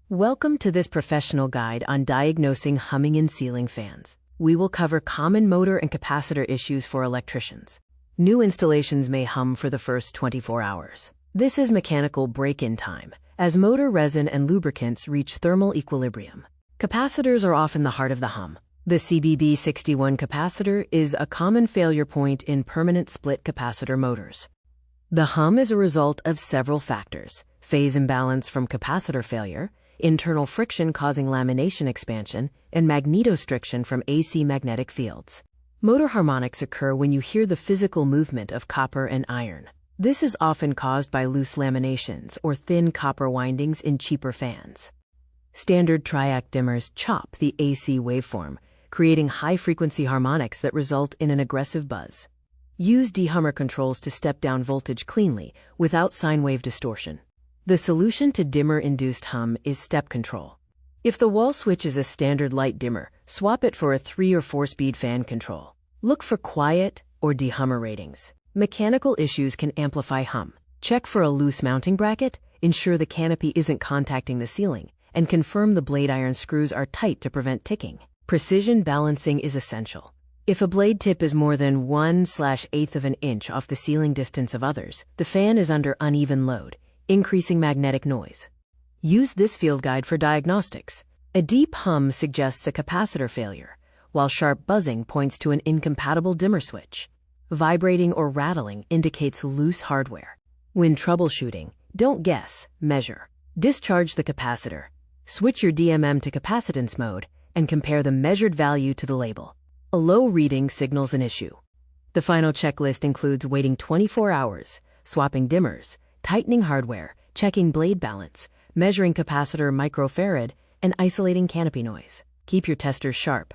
Welcome to this professional guide on diagnosing humming in ceiling fans. We will cover common motor and capacitor issues for electricians. New installations may hum for the first 24 hours. This is mechanical break-in time, as motor resin and lubricants reach thermal equilibrium. Capacitors are often the heart of the hum. The CBB61 capacitor is a common failure point in permanent split capacitor motors. The hum is a result of several factors: phase imbalance from capacitor failure, internal friction causing lamination expansion, and magnetostriction from AC magnetic fields. Motor harmonics occur when you hear the physical movement of copper and iron. This is often caused by loose laminations or thin copper windings in cheaper fans. Standard TRIAC dimmers chop the AC waveform, creating high-frequency harmonics that result in an aggressive buzz. Use dehummer controls to step down voltage cleanly without sine wave distortion. The solution to dimmer-induced hum is step control. If the wall switch is a standard light dimmer, swap it for a 3 or 4-speed fan control. Look for quiet or dehummer ratings. Mechanical issues can amplify hum. Check for a loose mounting bracket, ensure the canopy isn't contacting the ceiling, and confirm the blade iron screws are tight to prevent ticking. Precision balancing is essential. If a blade tip is more than 1/8 of an inch off the ceiling distance of others, the fan is under uneven load, increasing magnetic noise. Use this field guide for diagnostics. A deep hum suggests a capacitor failure, while sharp buzzing points to an incompatible dimmer switch. Vibrating or rattling indicates loose hardware. When troubleshooting, don't guess, measure. Discharge the capacitor. Switch your DMM to capacitance mode and compare the measured value to the label. A low reading signals an issue. The final checklist includes waiting 24 hours, swapping dimmers, tightening hardware, checking blade balance, measuring capacitor microfarad, and isolating canopy noise. Keep your testers sharp.